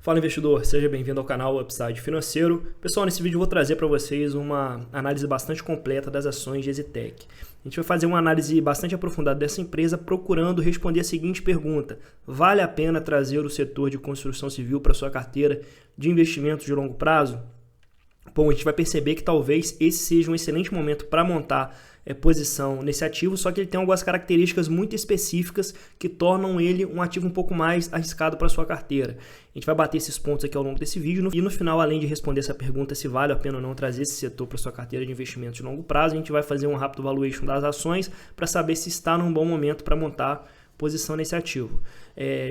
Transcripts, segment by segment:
Fala investidor, seja bem-vindo ao canal Upside Financeiro. Pessoal, nesse vídeo eu vou trazer para vocês uma análise bastante completa das ações de EZTEC. A gente vai fazer uma análise bastante aprofundada dessa empresa procurando responder a seguinte pergunta: vale a pena trazer o setor de construção civil para sua carteira de investimentos de longo prazo? Bom, a gente vai perceber que talvez esse seja um excelente momento para montar posição nesse ativo, só que ele tem algumas características muito específicas que tornam ele um ativo um pouco mais arriscado para sua carteira. A gente vai bater esses pontos aqui ao longo desse vídeo e no final, além de responder essa pergunta se vale a pena ou não trazer esse setor para sua carteira de investimentos de longo prazo, a gente vai fazer um rápido valuation das ações para saber se está num bom momento para montar posição nesse ativo.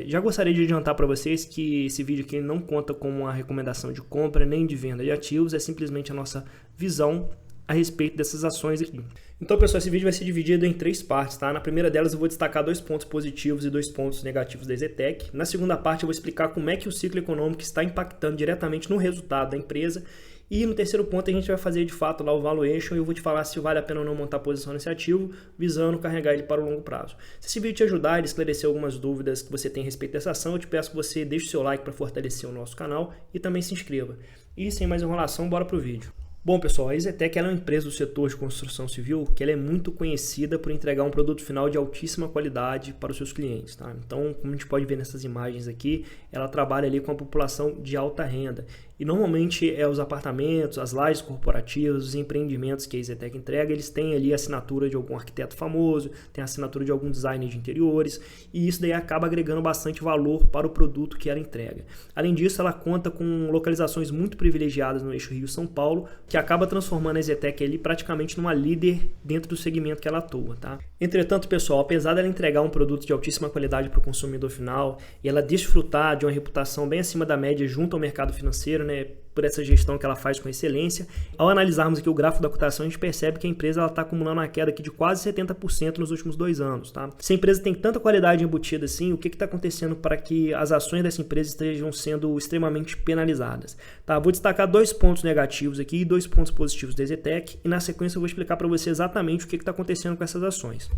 Já gostaria de adiantar para vocês que esse vídeo aqui não conta com uma recomendação de compra nem de venda de ativos, é simplesmente a nossa visão a respeito dessas ações aqui. Então, pessoal, esse vídeo vai ser dividido em 3 partes, tá? Na primeira delas eu vou destacar 2 pontos positivos e 2 pontos negativos da EZTEC. Na segunda parte eu vou explicar como é que o ciclo econômico está impactando diretamente no resultado da empresa. E no terceiro ponto a gente vai fazer de fato lá o valuation e eu vou te falar se vale a pena ou não montar posição nesse ativo, visando carregar ele para o longo prazo. Se esse vídeo te ajudar e esclarecer algumas dúvidas que você tem a respeito dessa ação, eu te peço que você deixe o seu like para fortalecer o nosso canal e também se inscreva. E sem mais enrolação, bora pro vídeo. Bom, pessoal, a EZTEC é uma empresa do setor de construção civil que ela é muito conhecida por entregar um produto final de altíssima qualidade para os seus clientes, tá? Então, como a gente pode ver nessas imagens aqui, ela trabalha ali com a população de alta renda. E normalmente os apartamentos, as lajes corporativas, os empreendimentos que a EZTEC entrega, eles têm ali a assinatura de algum arquiteto famoso, tem a assinatura de algum designer de interiores, e isso daí acaba agregando bastante valor para o produto que ela entrega. Além disso, ela conta com localizações muito privilegiadas no eixo Rio-São Paulo, que acaba transformando a EZTEC ali praticamente numa líder dentro do segmento que ela atua, tá? Entretanto, pessoal, apesar dela entregar um produto de altíssima qualidade para o consumidor final e ela desfrutar de uma reputação bem acima da média junto ao mercado financeiro, né, por essa gestão que ela faz com excelência, ao analisarmos aqui o gráfico da cotação, a gente percebe que a empresa está acumulando uma queda aqui de quase 70% nos últimos 2 anos. Tá? Se a empresa tem tanta qualidade embutida assim, o que está acontecendo para que as ações dessa empresa estejam sendo extremamente penalizadas? Tá? Vou destacar 2 pontos negativos aqui e 2 pontos positivos da EZTEC e na sequência eu vou explicar para você exatamente o que está acontecendo com essas ações.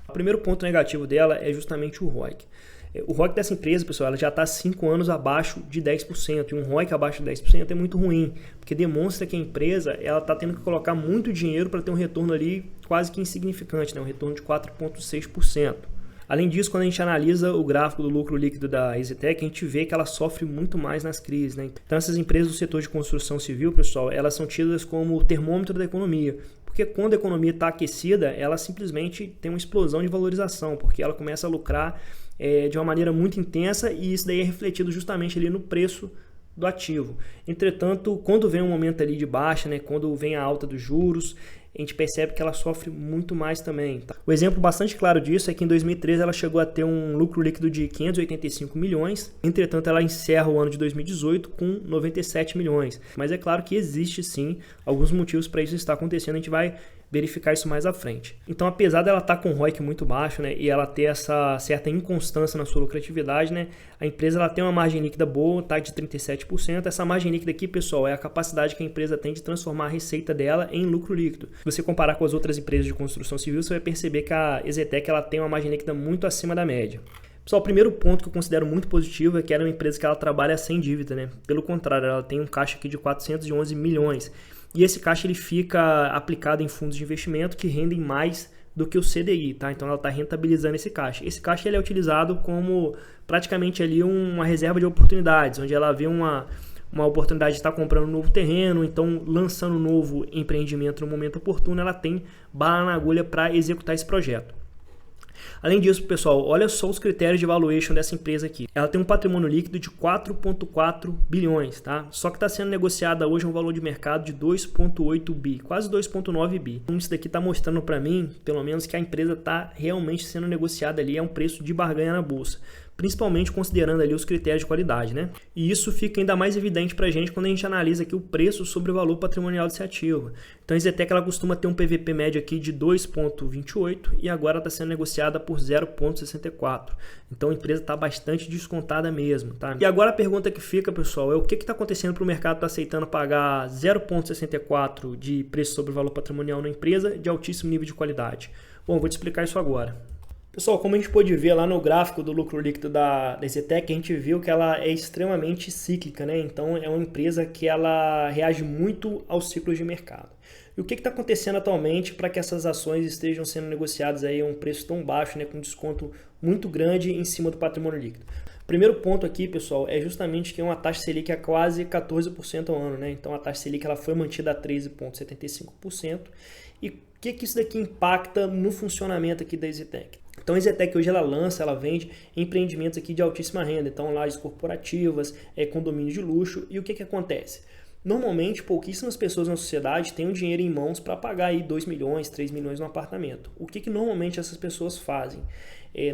O primeiro ponto negativo dela é justamente o ROIC. O ROIC dessa empresa, pessoal, ela já está 5 anos abaixo de 10%, e um ROIC abaixo de 10% é muito ruim, porque demonstra que a empresa está tendo que colocar muito dinheiro para ter um retorno ali quase que insignificante, né? Um retorno de 4,6%. Além disso, quando a gente analisa o gráfico do lucro líquido da EZTEC, a gente vê que ela sofre muito mais nas crises, né? Então, essas empresas do setor de construção civil, pessoal, elas são tidas como o termômetro da economia, porque quando a economia está aquecida, ela simplesmente tem uma explosão de valorização, porque ela começa a lucrar de uma maneira muito intensa e isso daí é refletido justamente ali no preço do ativo. Entretanto, quando vem um momento ali de baixa, né, quando vem a alta dos juros, a gente percebe que ela sofre muito mais também. Tá? O exemplo bastante claro disso é que em 2013 ela chegou a ter um lucro líquido de 585 milhões, entretanto ela encerra o ano de 2018 com 97 milhões. Mas é claro que existe sim alguns motivos para isso estar acontecendo, a gente vai verificar isso mais à frente. Então, apesar dela estar com o ROIC muito baixo, né, e ela ter essa certa inconstância na sua lucratividade, né, a empresa ela tem uma margem líquida boa, tá, de 37%. Essa margem líquida aqui, pessoal, é a capacidade que a empresa tem de transformar a receita dela em lucro líquido. Se você comparar com as outras empresas de construção civil, você vai perceber que a EZTEC ela tem uma margem líquida muito acima da média. Pessoal, o primeiro ponto que eu considero muito positivo é que ela é uma empresa que ela trabalha sem dívida, né? Pelo contrário, ela tem um caixa aqui de 411 milhões. E esse caixa ele fica aplicado em fundos de investimento que rendem mais do que o CDI, tá? Então ela está rentabilizando esse caixa. Esse caixa ele é utilizado como praticamente ali uma reserva de oportunidades, onde ela vê uma oportunidade de estar comprando um novo terreno, então lançando um novo empreendimento no momento oportuno, ela tem bala na agulha para executar esse projeto. Além disso, pessoal, olha só os critérios de valuation dessa empresa aqui. Ela tem um patrimônio líquido de 4,4 bilhões, tá? Só que está sendo negociada hoje um valor de mercado de 2,8 bi, quase 2,9 bi. Então, isso daqui está mostrando para mim, pelo menos, que a empresa está realmente sendo negociada ali a um preço de barganha na bolsa, principalmente considerando ali os critérios de qualidade, né? E isso fica ainda mais evidente para a gente quando a gente analisa aqui o preço sobre o valor patrimonial desse ativo. Então a EZTEC ela costuma ter um PVP médio aqui de 2,28 e agora está sendo negociada por 0,64. Então a empresa está bastante descontada mesmo, tá? E agora a pergunta que fica, pessoal, é o que está acontecendo para o mercado estar aceitando pagar 0,64 de preço sobre o valor patrimonial na empresa de altíssimo nível de qualidade? Bom, vou te explicar isso agora. Pessoal, como a gente pôde ver lá no gráfico do lucro líquido da EZTEC, a gente viu que ela é extremamente cíclica, né? Então é uma empresa que ela reage muito aos ciclos de mercado. E o que está acontecendo atualmente para que essas ações estejam sendo negociadas aí a um preço tão baixo, né, com desconto muito grande em cima do patrimônio líquido? Primeiro ponto aqui, pessoal, é justamente que é uma taxa Selic a quase 14% ao ano, né? Então a taxa Selic ela foi mantida a 13,75%. E o que isso daqui impacta no funcionamento aqui da EZTEC? Então a EZTEC hoje ela vende empreendimentos aqui de altíssima renda, então lajes corporativas, condomínios de luxo. E o que acontece? Normalmente, pouquíssimas pessoas na sociedade têm o dinheiro em mãos para pagar aí 2 milhões, 3 milhões no apartamento. O que normalmente essas pessoas fazem?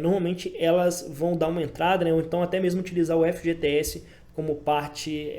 Normalmente elas vão dar uma entrada, né, ou então até mesmo utilizar o FGTS como parte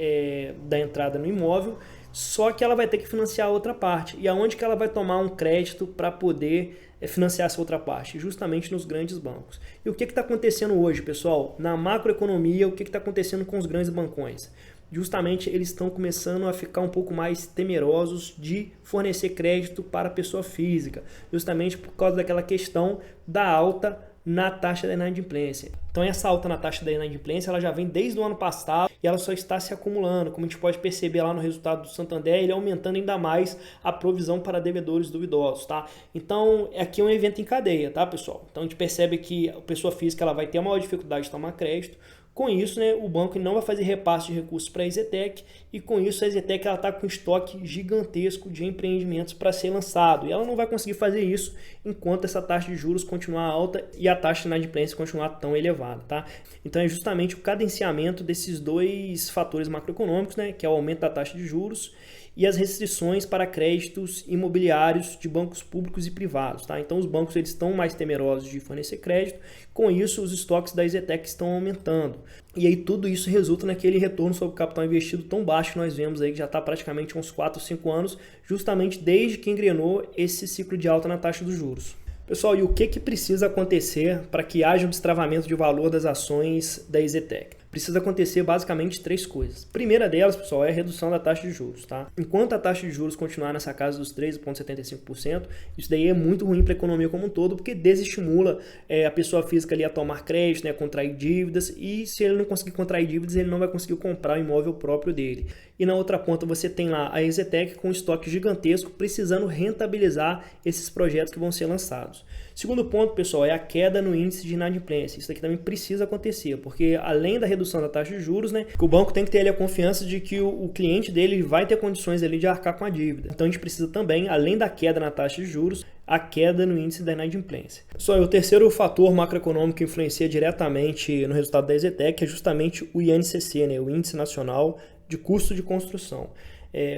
da entrada no imóvel, só que ela vai ter que financiar a outra parte. E aonde que ela vai tomar um crédito para poder financiar essa outra parte? Justamente nos grandes bancos. E o que está acontecendo hoje, pessoal? Na macroeconomia, o que está acontecendo com os grandes bancões? Justamente eles estão começando a ficar um pouco mais temerosos de fornecer crédito para a pessoa física, justamente por causa daquela questão da alta na taxa da inadimplência. Então essa alta na taxa da inadimplência ela já vem desde o ano passado e ela só está se acumulando. Como a gente pode perceber lá no resultado do Santander, ele aumentando ainda mais a provisão para devedores duvidosos, tá? Então aqui é um evento em cadeia, tá, pessoal? Então a gente percebe que a pessoa física ela vai ter a maior dificuldade de tomar crédito. Com isso, né, o banco não vai fazer repasse de recursos para a EZTEC e com isso a EZTEC está com um estoque gigantesco de empreendimentos para ser lançado. E ela não vai conseguir fazer isso enquanto essa taxa de juros continuar alta e a taxa de inadimplência continuar tão elevada. Tá? Então é justamente o cadenciamento desses dois fatores macroeconômicos, né, que é o aumento da taxa de juros e as restrições para créditos imobiliários de bancos públicos e privados. Tá? Então os bancos eles estão mais temerosos de fornecer crédito, com isso os estoques da EZTEC estão aumentando. E aí tudo isso resulta naquele retorno sobre o capital investido tão baixo que nós vemos aí, que já está praticamente uns 4 ou 5 anos, justamente desde que engrenou esse ciclo de alta na taxa dos juros. Pessoal, e o que precisa acontecer para que haja um destravamento de valor das ações da EZTEC? Precisa acontecer basicamente 3 coisas. A primeira delas, pessoal, é a redução da taxa de juros. Tá? Enquanto a taxa de juros continuar nessa casa dos 13,75%, isso daí é muito ruim para a economia como um todo, porque desestimula a pessoa física ali a tomar crédito, né, a contrair dívidas, e se ele não conseguir contrair dívidas, ele não vai conseguir comprar o imóvel próprio dele. E na outra ponta você tem lá a EZTEC com um estoque gigantesco, precisando rentabilizar esses projetos que vão ser lançados. Segundo ponto, pessoal, é a queda no índice de inadimplência. Isso aqui também precisa acontecer, porque além da redução da taxa de juros, né, o banco tem que ter ali a confiança de que o cliente dele vai ter condições ali de arcar com a dívida. Então a gente precisa também, além da queda na taxa de juros, a queda no índice da inadimplência. Pessoal, o terceiro fator macroeconômico que influencia diretamente no resultado da EZTEC é justamente o INCC, né, o Índice Nacional de Custo de Construção.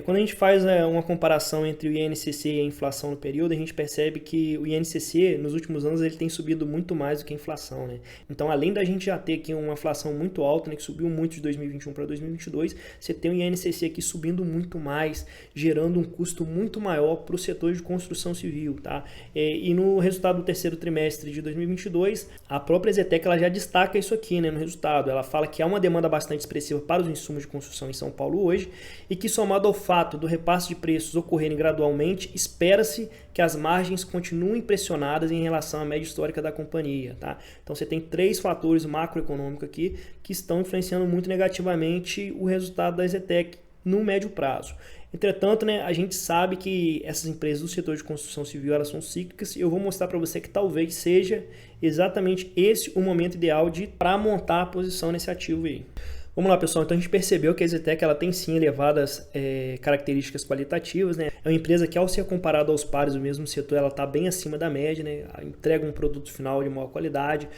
Quando a gente faz uma comparação entre o INCC e a inflação no período, a gente percebe que o INCC, nos últimos anos, ele tem subido muito mais do que a inflação. Né? Então, além da gente já ter aqui uma inflação muito alta, né, que subiu muito de 2021 para 2022, você tem o INCC aqui subindo muito mais, gerando um custo muito maior para o setor de construção civil. Tá? E no resultado do terceiro trimestre de 2022, a própria EZTEC ela já destaca isso aqui, né, no resultado. Ela fala que há uma demanda bastante expressiva para os insumos de construção em São Paulo hoje e que, somado ao fato do repasse de preços ocorrerem gradualmente, espera-se que as margens continuem pressionadas em relação à média histórica da companhia. Tá? Então você tem 3 fatores macroeconômicos aqui que estão influenciando muito negativamente o resultado da EZTEC no médio prazo. Entretanto, né, a gente sabe que essas empresas do setor de construção civil elas são cíclicas e eu vou mostrar para você que talvez seja exatamente esse o momento ideal para montar a posição nesse ativo aí. Vamos lá, pessoal. Então a gente percebeu que a EZTEC ela tem sim elevadas características qualitativas, né? É uma empresa que, ao ser comparada aos pares do mesmo setor, ela está bem acima da média, né? Entrega um produto final de maior qualidade.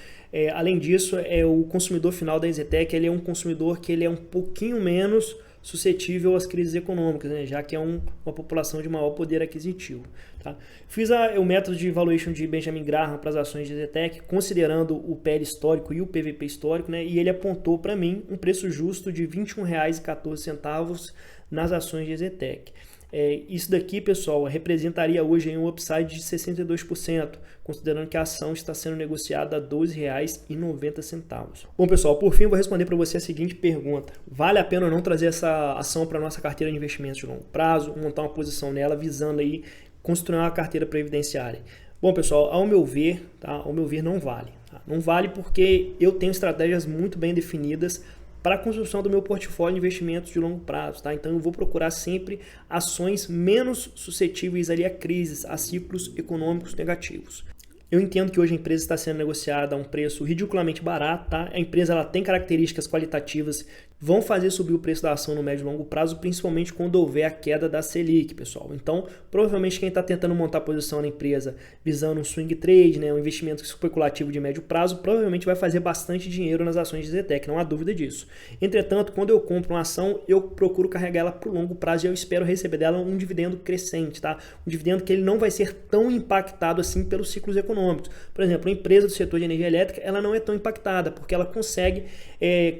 Além disso, o consumidor final da EZTEC ele é um consumidor que ele é um pouquinho menos suscetível às crises econômicas, né? Já que é uma população de maior poder aquisitivo. Tá? Fiz o método de valuation de Benjamin Graham para as ações de EZTEC, considerando o PL histórico e o PVP histórico, né? E ele apontou para mim um preço justo de R$ 21,14 nas ações de EZTEC. Isso daqui, pessoal, representaria hoje um upside de 62%, considerando que a ação está sendo negociada a R$ 12,90. Bom, pessoal, por fim, eu vou responder para você a seguinte pergunta. Vale a pena ou não trazer essa ação para a nossa carteira de investimentos de longo prazo, montar uma posição nela visando aí construir uma carteira previdenciária? Bom, pessoal, ao meu ver, tá? Ao meu ver não vale. Tá? Não vale porque eu tenho estratégias muito bem definidas para a construção do meu portfólio de investimentos de longo prazo, tá? Então eu vou procurar sempre ações menos suscetíveis ali a crises, a ciclos econômicos negativos. Eu entendo que hoje a empresa está sendo negociada a um preço ridiculamente barato, tá? A empresa ela tem características qualitativas, vão fazer subir o preço da ação no médio e longo prazo, principalmente quando houver a queda da Selic, pessoal. Então, provavelmente quem está tentando montar posição na empresa visando um swing trade, né, um investimento especulativo de médio prazo, provavelmente vai fazer bastante dinheiro nas ações de Zetec, não há dúvida disso. Entretanto, quando eu compro uma ação, eu procuro carregar ela para o longo prazo e eu espero receber dela um dividendo crescente, tá? Um dividendo que ele não vai ser tão impactado assim pelos ciclos econômicos. Por exemplo, a empresa do setor de energia elétrica, ela não é tão impactada, porque ela consegue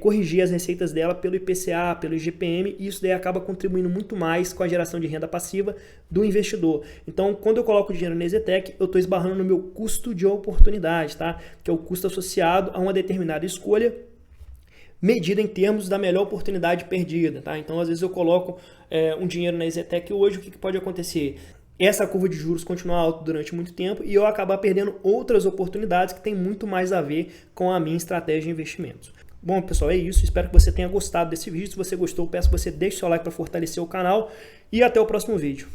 corrigir as receitas dela pelo IPCA, pelo IGPM, e isso daí acaba contribuindo muito mais com a geração de renda passiva do investidor. Então, quando eu coloco dinheiro na Zetec, eu estou esbarrando no meu custo de oportunidade, tá? Que é o custo associado a uma determinada escolha medida em termos da melhor oportunidade perdida, tá? Então, às vezes eu coloco um dinheiro na Zetec hoje, o que pode acontecer? Essa curva de juros continuar alta durante muito tempo e eu acabar perdendo outras oportunidades que têm muito mais a ver com a minha estratégia de investimentos. Bom, pessoal, é isso. Espero que você tenha gostado desse vídeo. Se você gostou, peço que você deixe seu like para fortalecer o canal e até o próximo vídeo.